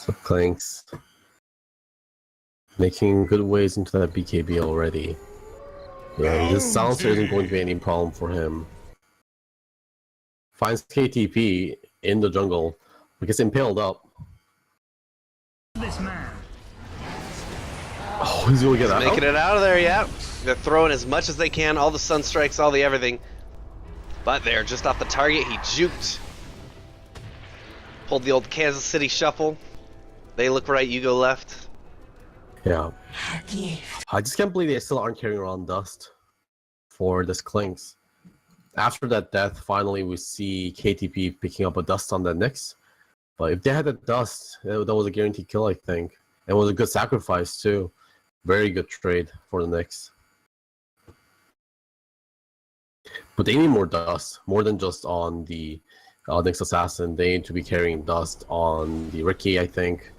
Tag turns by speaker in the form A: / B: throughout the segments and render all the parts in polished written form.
A: So Clanks making good ways into that BKB already. Yeah, this silencer isn't going to be any problem for him. Finds KTP in the jungle, but gets impaled up.
B: This man.
A: Oh, he's gonna get out.
C: Making it out of there, yeah. They're throwing as much as they can, all the sun strikes, all the everything. But they're just off the target. He juked. Pulled the old Kansas City shuffle. They look right, you go left.
A: Yeah. I just can't believe they still aren't carrying around Dust for this Clinks. After that death, finally we see KTP picking up a Dust on the Nyx. But if they had a Dust, that was a guaranteed kill, I think. It was a good sacrifice too. Very good trade for the Nyx. But they need more Dust, more than just on the Nyx Assassin. They need to be carrying Dust on the Riki, I think.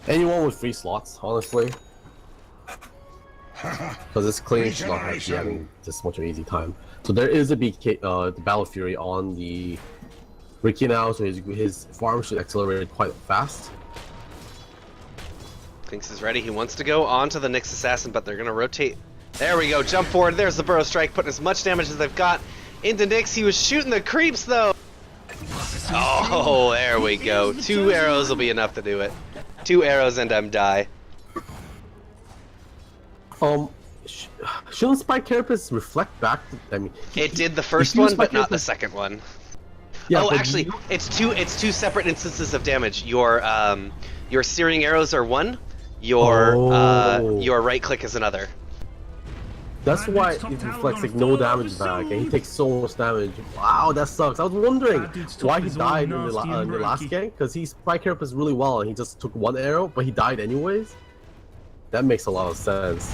A: Anyone with free slots, honestly. Because this Clean should not have be having this much of an easy time. So there is a BK, the Battle Fury on the Riki now, so his farm should accelerate quite fast.
C: Clinks is ready. He wants to go on to the Nyx Assassin, but they're going to rotate. There we go. Jump forward. There's the Burrow Strike, putting as much damage as they've got into Nyx. He was shooting the creeps, though. Oh, there we go. 2 arrows will be enough to do it. 2 arrows and I'm die.
A: Shouldn't Spike Carapace reflect back? I mean,
C: it did the first one, but not the second one.
A: Yeah,
C: oh, actually, it's two separate instances of damage. Your searing arrows are one. Your right click is another.
A: That's why it reflects like no damage back, and he takes so much damage. Wow, that sucks. I was wondering why he died in the last game, because he Spike Carapace really well, and he just took 1 arrow, but he died anyways. That makes a lot of sense.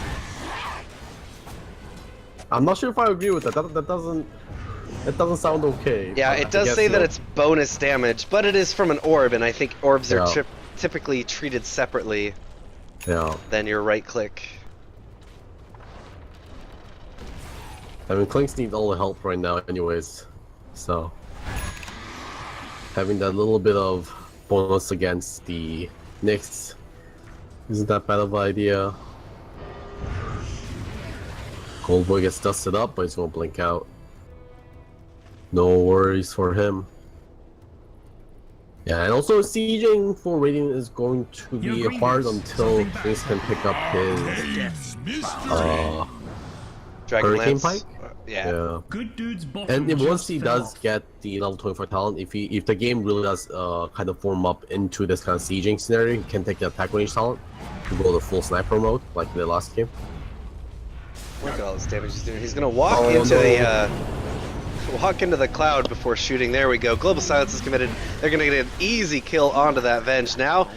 A: I'm not sure if I agree with that. That doesn't sound okay.
C: Yeah, it does say that it's bonus damage, but it is from an orb, and I think orbs are typically treated separately than your right click.
A: I mean, Clinks need all the help right now anyways, so having that little bit of bonus against the Nyx isn't that bad of an idea. Goldboy gets dusted up, but he's gonna blink out. No worries for him. Yeah, and also sieging for Radiant is going to be hard until Clinks can pick up his Hurricane Pike.
C: Yeah.
B: Good dudes,
A: and once he does get the level 24 talent, if the game really does kind of form up into this kind of sieging scenario, he can take the attack range talent to go the full sniper mode like the last game.
C: Look at all this damage he's doing. He's gonna walk into the cloud before shooting. There we go. Global Silence is committed. They're gonna get an easy kill onto that Venge now.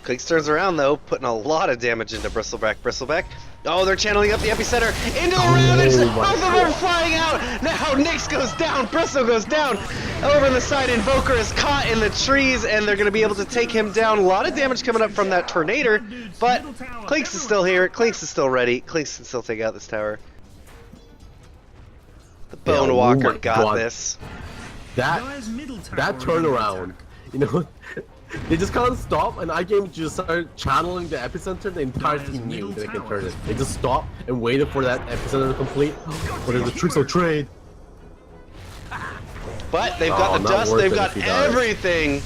C: Clinks turns around though, putting a lot of damage into Bristleback. Oh, they're channeling up the epicenter into the Ravage. Both of them are flying out. Now Nyx goes down, Bristle goes down. Over the side, Invoker is caught in the trees, and they're going to be able to take him down. A lot of damage coming up from that Tornado, but Clinks is still here. Clinks is still ready. Clinks can still take out this tower. The Bone Walker got this.
A: That turnaround, you know. They just can't stop, and iGame just started channeling the epicenter. The entire team knew they can turn it. They just stopped and waited for that epicenter to complete. But there's a tricks of trade.
C: But they've got the dust, they've got everything.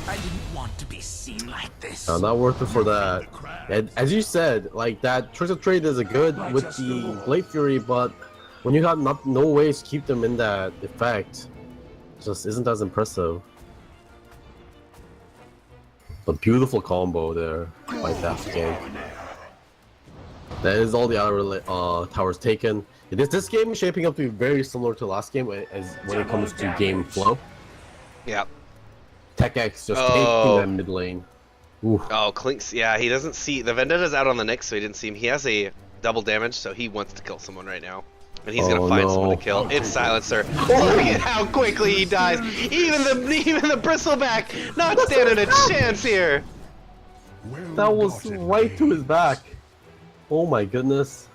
B: I didn't want to be seen like this.
A: Not worth it for that. And as you said, like that tricks of trade is a good with the Blade Fury, but when you got no ways to keep them in that effect, it just isn't as impressive. A beautiful combo there by Daft game. That is all the other towers taken. This game is shaping up to be very similar to last game as when it comes to game flow.
C: Yeah.
A: TechX just taking that mid lane. Oof.
C: Oh, Clinks, yeah, he doesn't see the Vendetta's out on the Nyx, so he didn't see him. He has a double damage, so he wants to kill someone right now. And he's gonna find someone to kill. It's Silencer. Look at how quickly he dies. Even the Bristleback not standing a chance here.
A: That was right to his back. Oh my goodness.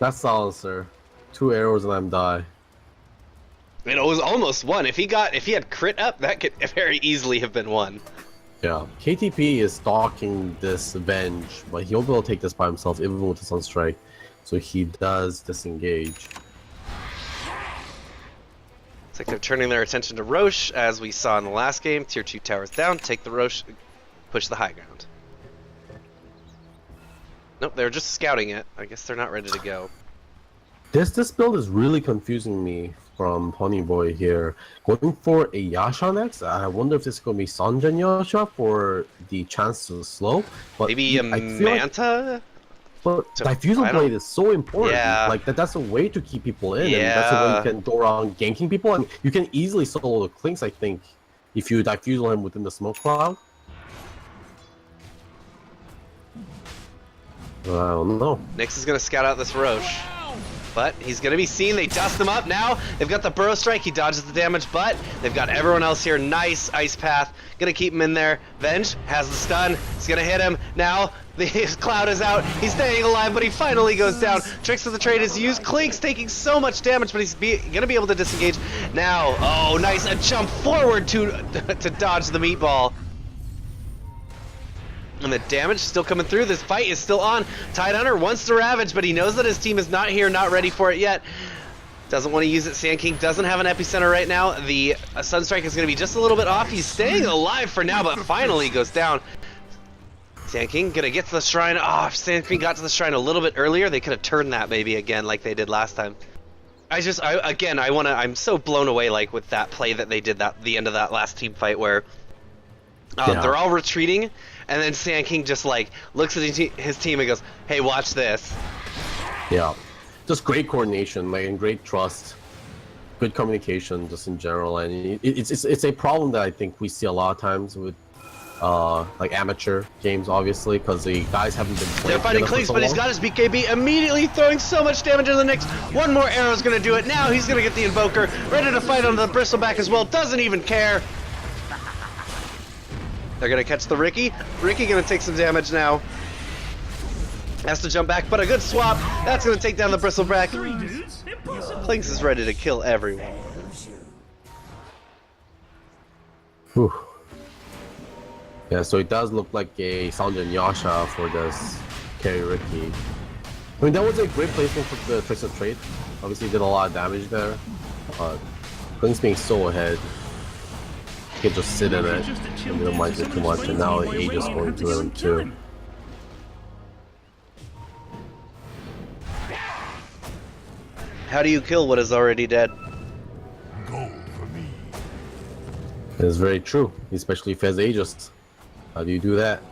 A: That's Silencer. 2 arrows and I'm die.
C: It was almost one. If he had crit up, that could very easily have been one.
A: Yeah, KTP is stalking this Venge, but he won't be able to take this by himself, even with the Sunstrike. So he does disengage.
C: It's like they're turning their attention to Roche, as we saw in the last game. Tier 2 towers down, take the Roche, push the high ground. Nope, they're just scouting it. I guess they're not ready to go.
A: This build is really confusing me from Ponyboy here. Going for a Yasha next, I wonder if this is going to be Sanjan Yasha for the chance to slow. But
C: Maybe a Manta?
A: But Diffusal Blade is so important.
C: Yeah.
A: Like that's a way to keep people in,
C: Yeah.
A: and that's a way you can go around ganking people. I mean, you can easily solo the Clinks, I think, if you Diffusal him within the smoke cloud. I don't know.
C: Nyx is going to scout out this Roche. But he's going to be seen. They dust him up now. They've got the Burrow Strike. He dodges the damage, but they've got everyone else here. Nice Ice Path. Going to keep him in there. Venge has the stun. He's going to hit him. Now his cloud is out. He's staying alive, but he finally goes down. Tricks of the Trade is used. Klink's taking so much damage, but he's going to be able to disengage. Now, oh, nice. A jump forward to dodge the meatball. And the damage still coming through. This fight is still on. Tidehunter wants to Ravage, but he knows that his team is not here, not ready for it yet. Doesn't want to use it. Sand King doesn't have an epicenter right now. The Sunstrike is going to be just a little bit off. He's staying alive for now, but finally goes down. Sand King going to get to the shrine. Oh, if Sand King got to the shrine a little bit earlier, they could have turned that maybe again like they did last time. I'm so blown away like with that play that they did the end of that last team fight where they're all retreating. And then Sand King just like looks at his team and goes, "Hey, watch this."
A: Yeah, just great coordination, like, and great trust, good communication, just in general. And it's a problem that I think we see a lot of times with like amateur games, obviously, because the guys haven't been playing.
C: They're fighting Clinks, but he's got his BKB immediately throwing so much damage into the Nyx. One more arrow is gonna do it. Now he's gonna get the Invoker, ready to fight on the Bristleback as well. Doesn't even care. They're gonna catch the Ricky. Ricky gonna take some damage now. Has to jump back, but a good swap. That's gonna take down the Bristleback. Clinks is ready to kill everyone.
A: Whew. Yeah, so it does look like a Sanjan Yasha for this carry Ricky. I mean, that was a great placement for the Tricks of Trade. Obviously, did a lot of damage there. But Clinks being so ahead. He can just sit in it and minimize it too much, and now the Age is going to him too.
C: How do you kill what is already dead?
A: It's very true, especially if he has Aegis. How do you do that?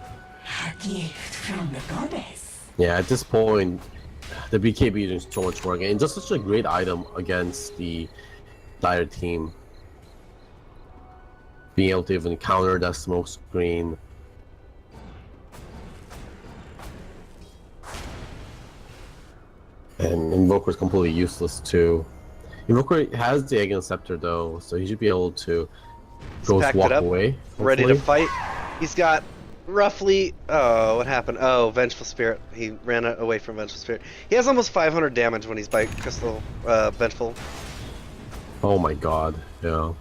B: A gift from the goddess.
A: Yeah, at this point, the BKB is doing so much work, and just such a great item against the Dire team. Being able to even counter that smoke screen. And Invoker is completely useless too. Invoker has the Egg and Scepter though, so he should be able to
C: Packed
A: walk
C: it up,
A: away.
C: ready to
A: hopefully.
C: fight. He's got roughly, oh, what happened? Oh, Vengeful Spirit. He ran away from Vengeful Spirit. He has almost 500 damage when he's by Crystal Vengeful.
A: Oh my god, yeah.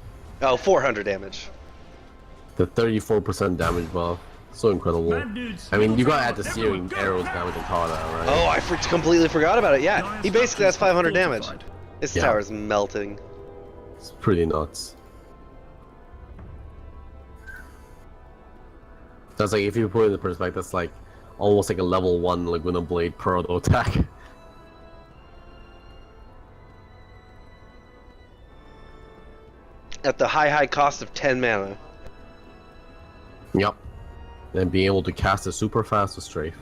C: Oh, 400 damage.
A: The 34% damage buff. So incredible. I mean, you gotta add the searing arrows damage on top of that, right?
C: Oh, I completely forgot about it. Yeah, he basically has 500 damage. His
A: Yeah.
C: tower's melting.
A: It's pretty nuts. That's like, if you put it in perspective, that's like almost like a level 1 Laguna Blade per auto attack.
C: At the high cost of 10 mana.
A: Yep. And being able to cast it super fast with Strafe.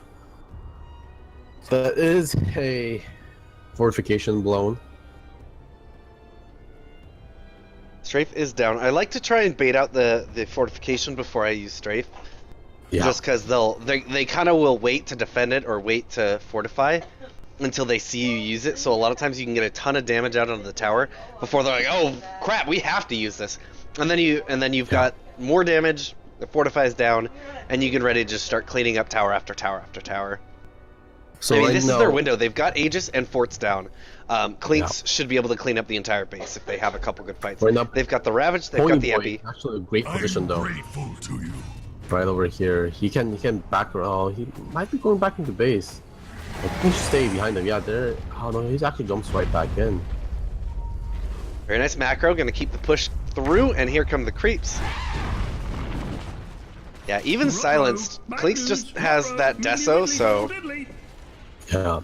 A: That is a fortification blown.
C: Strafe is down. I like to try and bait out the fortification before I use Strafe.
A: Yeah.
C: Just because they kind of will wait to defend it or wait to fortify until they see you use it. So a lot of times you can get a ton of damage out of the tower before they're like, oh crap, we have to use this. And then you've got more damage. The fortifies down, and you get ready to just start cleaning up tower after tower after tower.
A: So
C: I mean,
A: right
C: this
A: now,
C: is their window. They've got Aegis and forts down. Clinks should be able to clean up the entire base if they have a couple good fights.
A: Right now,
C: They've got the Ravage, they've got the Epi.
A: Actually, a great position though.
D: Grateful to you.
A: right over here. He can back around. Oh, he might be going back into base. I think he should stay behind him. Yeah, there. Oh no, he actually jumps right back in.
C: Very nice macro, gonna keep the push through, and here come the creeps. Yeah, even silenced, Clinks just has that deso, so
A: Yeah.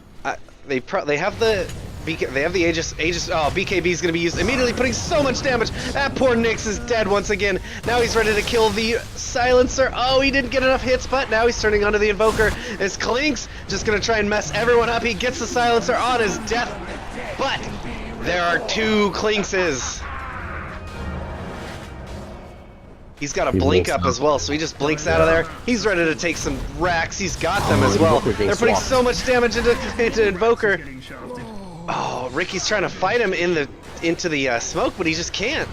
C: they have the Aegis. Oh, BKB is gonna be used immediately, putting so much damage. That poor Nyx is dead once again. Now he's ready to kill the silencer. Oh, he didn't get enough hits, but now he's turning onto the invoker. Is Clinks just gonna try and mess everyone up? He gets the silencer on his death, but there are two Clinkses. He's got a blink up as well, so he just blinks out of there. He's ready to take some racks. He's got them as well. They're putting so much damage into Invoker. Oh, Ricky's trying to fight him into the smoke, but he just can't.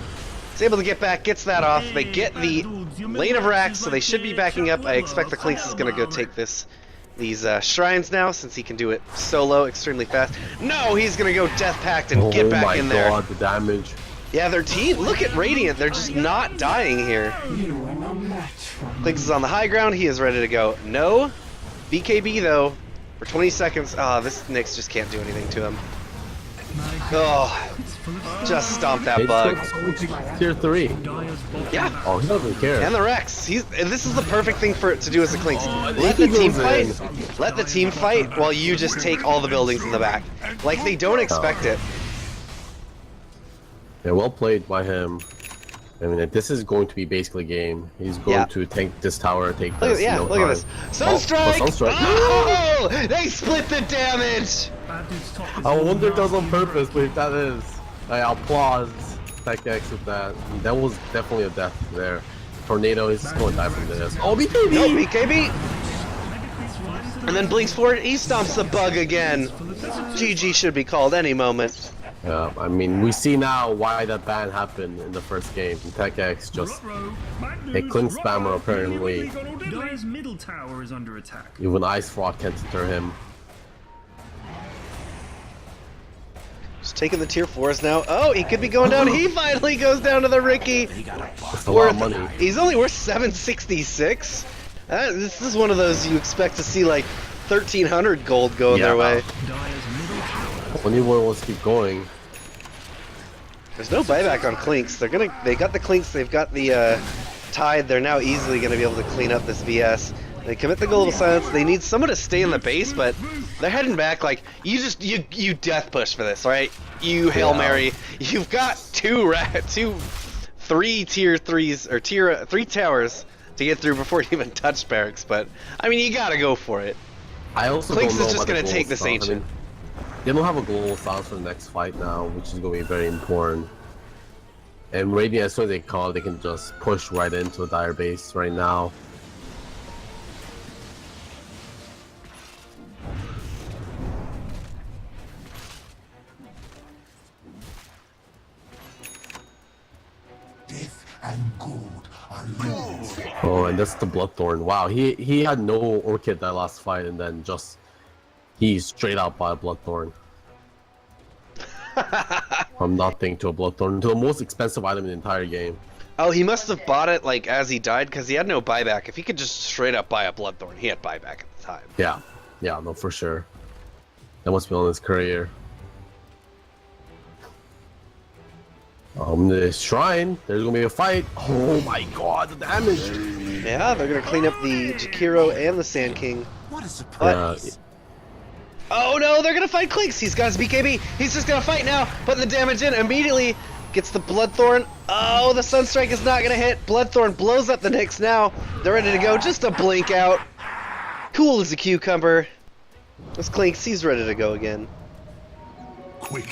C: He's able to get back, gets that off. They get the lane of racks, so they should be backing up. I expect the Clinks is going to go take these shrines now, since he can do it solo extremely fast. No, he's going to go Death Pact and get back in there.
A: Oh my god, the damage.
C: Yeah, their team, look at Radiant, they're just not dying here. Clinks is on the high ground, he is ready to go. No, BKB though, for 20 seconds. Ah, this Nyx just can't do anything to him. Oh, just stomp that bug.
A: Tier 3.
C: Yeah.
A: Oh, he doesn't care.
C: And the Rex. This is the perfect thing for it to do as a Clinks. Let the team fight. Let the team fight while you just take all the buildings in the back. Like they don't expect it.
A: Yeah, well played by him. I mean, this is going to be basically a game. He's going to tank this tower, take this.
C: Look at this. Sunstrike! Oh, they split the damage!
A: I wonder if that was on purpose, but if that is, I applause TechX with that. That was definitely a death there. Tornado is going to die from this. Oh, BKB!
C: No, BKB! And then blinks forward, he stomps the bug again. GG should be called any moment.
A: Yeah, I mean, we see now why that ban happened in the first game. TechX just a Clink spammer apparently.
D: Dire's middle tower is under attack.
A: Even Ice Rock can't deter him.
C: Just taking the tier 4s now. Oh, he could be going down. He finally goes down to the Ricky.
A: That's a lot of money.
C: He's only worth 766. This is one of those you expect to see like 1,300 gold going their way.
A: Only one wants to keep going.
C: There's no buyback on Clinks. They got the Clinks, they've got the Tide. They're now easily going to be able to clean up this VS. They commit the Global Silence. They need someone to stay in the base, but they're heading back. Like you death push for this, right? You Hail Mary. You've got three tier 3s or tier 3 towers to get through before you even touch barracks. But I mean, you gotta go for it.
A: I also
C: Clinks
A: don't know
C: is just
A: about
C: gonna take this ancient.
A: I mean, they don't have a global silence for the next fight now, which is going to be very important. And Radiant, as soon as they call, they can just push right into the Dire base right now.
B: Death and gold are yours.
A: Oh, and that's the Bloodthorn. Wow, he had no Orchid that last fight, and then just he's straight out by a Bloodthorn. From nothing to a Bloodthorn, to the most expensive item in the entire game.
C: Oh, he must have bought it like as he died because he had no buyback. If he could just straight up buy a Bloodthorn, he had buyback at the time.
A: Yeah, no, for sure. That must be on his career. The shrine, there's gonna be a fight. Oh my god, the damage!
C: Yeah, they're gonna clean up the Jakiro and the Sand King.
B: What a surprise.
C: Oh no, they're gonna fight Clinks. He's got his BKB. He's just gonna fight now, putting the damage in immediately. Gets the Bloodthorn. Oh, the Sunstrike is not gonna hit. Bloodthorn blows up the Nyx now. They're ready to go. Just a blink out. Cool as a cucumber. This Clinks, he's ready to go again.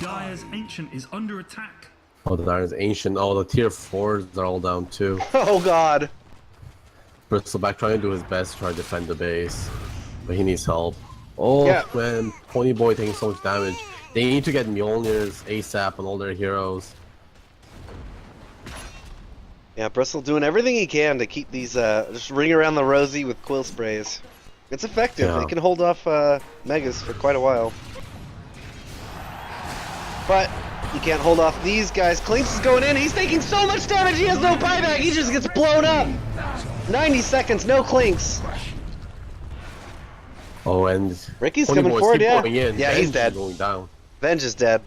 D: Dire's Ancient is under attack.
A: Oh, the Dire's Ancient. Oh, the tier 4s are all down too.
C: Oh god.
A: Bristleback trying to do his best to try to defend the base, but he needs help. Oh
C: yeah.
A: Man, Ponyboy taking so much damage. They need to get Mjolnirs ASAP on all their heroes.
C: Yeah, Bristle doing everything he can to keep these just ring around the rosy with quill sprays. It's effective.
A: Yeah.
C: They can hold off Megas for quite a while. But you can't hold off these guys. Clinks is going in. He's taking so much damage. He has no buyback. He just gets blown up. 90 seconds, no clinks.
A: Oh, and
C: Ricky's
A: Pony
C: coming
A: Boys
C: forward,
A: keep
C: yeah.
A: going in.
C: Yeah, he's
A: Ben's
C: dead.
A: Going down.
C: Venge is dead.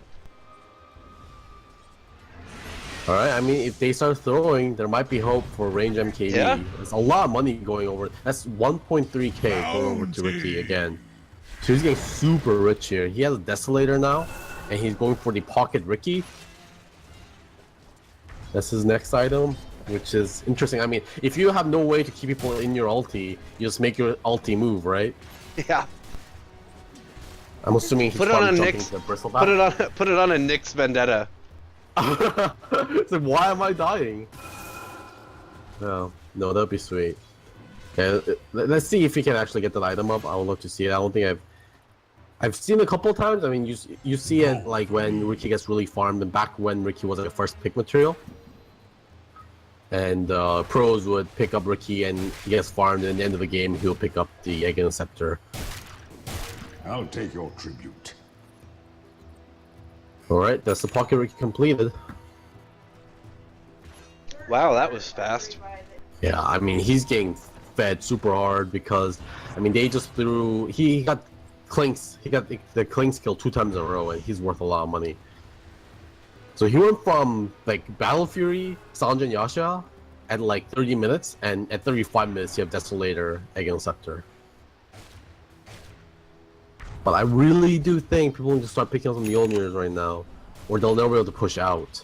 A: All right. I mean, if they start throwing, there might be hope for range MKB.
C: Yeah.
A: There's a lot of money going over. That's 1.3k going over to Ricky again. So he's getting super rich here. He has a Desolator now, and he's going for the Pocket Ricky. That's his next item, which is interesting. I mean, if you have no way to keep people in your ulti, you just make your ulti move, right?
C: Yeah.
A: I'm assuming he's
C: Put it on
A: probably
C: a
A: jumping
C: Nyx.
A: to the bristle
C: Put it on. Put it on a Nyx vendetta.
A: It's like, why am I dying? No, that'd be sweet. Okay, let's see if we can actually get that item up. I would love to see it. I don't think I've seen it a couple of times. I mean, you see it like when Ricky gets really farmed, and back when Ricky was like the first pick material. And pros would pick up Ricky, and he gets farmed, and at the end of the game, he'll pick up the Egg Scepter.
B: I'll take your tribute.
A: Alright, that's the Pocket Ricky completed.
C: Wow, that was fast.
A: Yeah, I mean, he's getting fed super hard because, I mean, they just threw... He got Clinks. He got the Clinks kill 2 times in a row, and he's worth a lot of money. So he went from, like, Battle Fury, Sanjay and Yasha at, like, 30 minutes, and at 35 minutes, you have Desolator, Egg Scepter. But I really do think people need to start picking up some Mjolnirs right now, or they'll never be able to push out.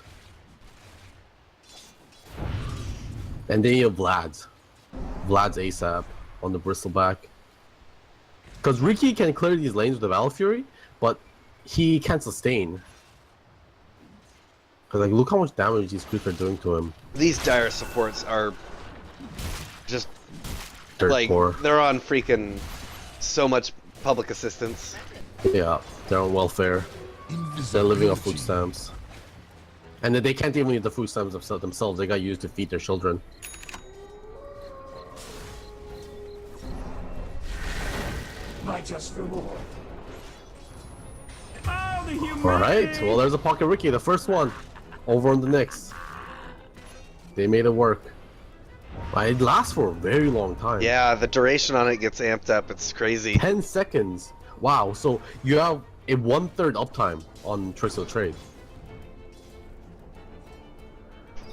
A: And then you have Vlad's ASAP on the Bristleback. Because Ricky can clear these lanes with the Battle Fury, but he can't sustain. Because, like, look how much damage these creeps are doing to him.
C: These dire supports are just
A: Dirt
C: like
A: poor.
C: they're on freaking so much public assistance.
A: Yeah, they're on welfare. They're living off food stamps. And then they can't even eat the food stamps themselves. They got used to feed their children.
B: Righteous reward.
D: Oh, the humanity!
A: Alright, well, there's a Pocket Ricky, the first one. Over on the Nyx. They made it work. It lasts for a very long time.
C: Yeah, the duration on it gets amped up. It's crazy.
A: 10 seconds. Wow, so you have a 1/3 uptime on Tricks of the Trade.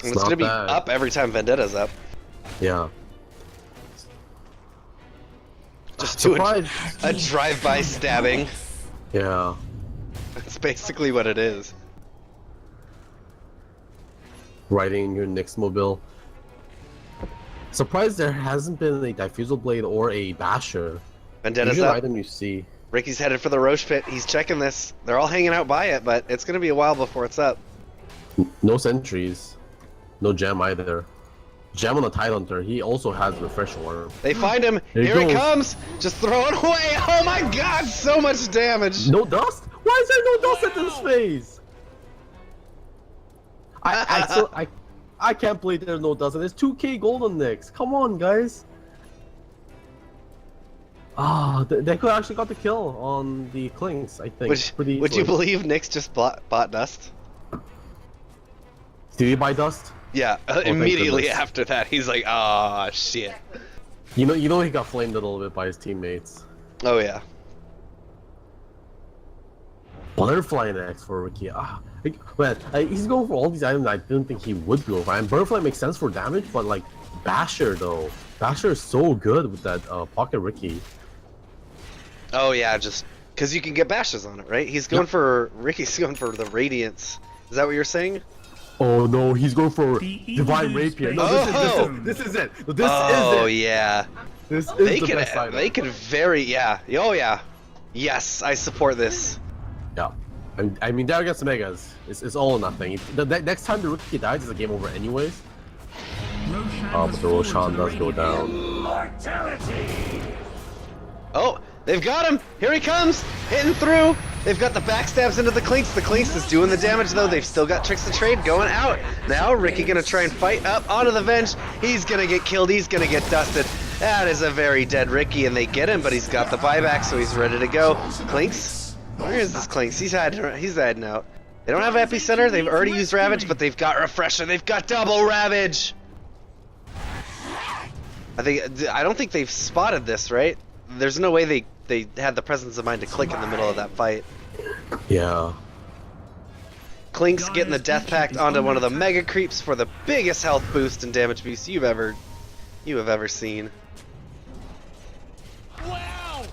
C: And it's gonna be up every time Vendetta's up.
A: Yeah.
C: Just do
A: Surprise.
C: a drive-by stabbing.
A: Yeah.
C: That's basically what it is.
A: Riding in your Nyx mobile. Surprised there hasn't been a Diffusal Blade or a Basher.
C: Vendetta's
A: Usually
C: up.
A: item you see.
C: Ricky's headed for the Roche pit. He's checking this. They're all hanging out by it, but it's gonna be a while before it's up.
A: No sentries. No gem either. Gem on the Tidehunter. He also has Refresh Worm.
C: They find him.
A: Here he
C: Here he
A: goes.
C: comes. Just throw it away. Oh my god, so much damage.
A: No dust? Why is there no dust at this phase? I can't believe there's no dust. There's 2k gold on Nyx. Come on, guys. Ah, they could actually got the kill on the Clinks, I think.
C: Would you
A: easily.
C: believe Nyx just bought dust?
A: Did he buy dust?
C: Yeah,
A: thank
C: immediately
A: goodness.
C: after that, he's like, ah, shit.
A: You know he got flamed a little bit by his teammates.
C: Oh yeah.
A: Butterfly next for Ricky. Man, he's going for all these items I didn't think he would go for. And Butterfly makes sense for damage, but like Basher though. Basher is so good with that Pocket Ricky.
C: Oh yeah, just because you can get bashes on it, right? He's going for Ricky's going for the Radiance. Is that what you're saying?
A: Oh no, he's going for
D: The
A: Divine
D: evil
A: Rapier.
D: space
A: No, this
D: zone.
A: is it. This
C: Oh
A: is it.
C: yeah.
A: This is
C: They
A: the
C: could
A: best item.
C: they could very yeah. Oh yeah. Yes, I support this.
A: Yeah. I mean, there against the Megas. It's all or nothing. The next time the Ricky dies, it's a game over anyways.
D: Roshan
A: Oh,
D: has
A: but the
D: fallen to
A: Roshan
D: the
A: does go
D: radiant.
A: down.
B: Mortality.
C: Oh, they've got him! Here he comes! Hitting through! They've got the backstabs into the Clinks. The Clinks is doing the damage though. They've still got Tricks to Trade going out. Now Ricky gonna try and fight up onto the Venge. He's gonna get killed. He's gonna get dusted. That is a very dead Ricky, and they get him, but he's got the buyback, so he's ready to go. Clinks? Where is this Clinks? He's heading out. They don't have Epicenter. They've already used Ravage, but they've got Refresher. They've got double Ravage. I don't think they've spotted this, right? There's no way they had the presence of mind to click in the middle of that fight.
A: Yeah.
C: Klink's getting the Death Pact onto one of the Mega Creeps for the biggest health boost and damage boost you have ever seen.
B: Wow!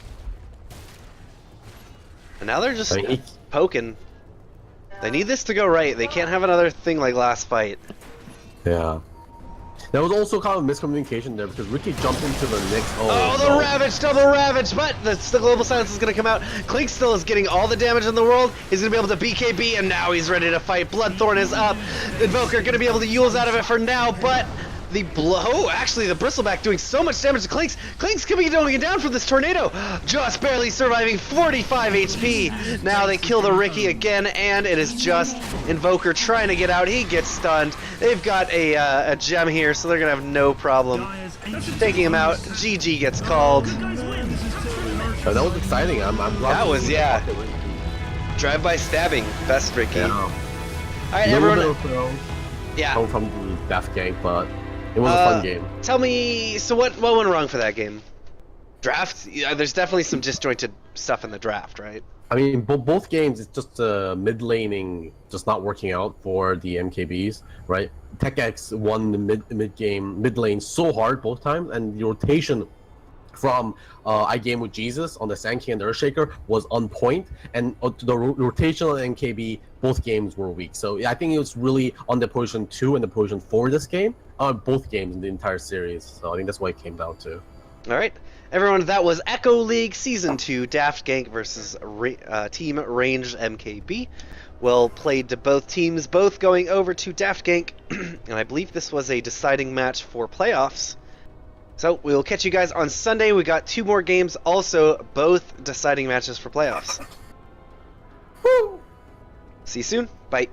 C: And now they're just
A: I mean,
C: poking. They need this to go right. They can't have another thing like last fight.
A: Yeah. There was also kind of miscommunication there because Ricky jumped into the next.
C: Oh, the
A: no.
C: Ravage, double Ravage, but the Global Silence is going to come out. Klink still is getting all the damage in the world. He's going to be able to BKB, and now he's ready to fight. Bloodthorn is up. Invoker going to be able to use out of it for now, but the actually the Bristleback doing so much damage to Klink's. Klink's going down from this tornado. Just barely surviving 45 HP. Now they kill the Ricky again, and it is just Invoker trying to get out. He gets stunned. They've got a gem here, so they're going to have no problem taking him out. GG gets called.
A: That was exciting. I'm glad.
C: That was, yeah. Drive-by stabbing. Best Ricky.
A: Yeah.
C: Alright, everyone. Yeah.
A: Come from the Daft Gank, but it was a fun game.
C: Tell me, so what went wrong for that game? Draft? Yeah, there's definitely some disjointed stuff in the draft, right?
A: I mean, both games, it's just mid laning just not working out for the MKBs, right? TechX won the mid lane so hard both times, and the rotation from I Game with Jesus on the Sand King and the Earthshaker was on point, and the rotation on MKB, both games were weak. So yeah, I think it was really on the position 2 and the position 4 this game, both games in the entire series. So I think that's what it came down to.
C: All right, everyone, that was Echo League Season 2, Daft Gank versus Team Ranged MKB. Well played to both teams, both going over to Daft Gank, and I believe this was a deciding match for playoffs. So we'll catch you guys on Sunday. We got 2 more games, also both deciding matches for playoffs.
A: Woo!
C: See you soon. Bye.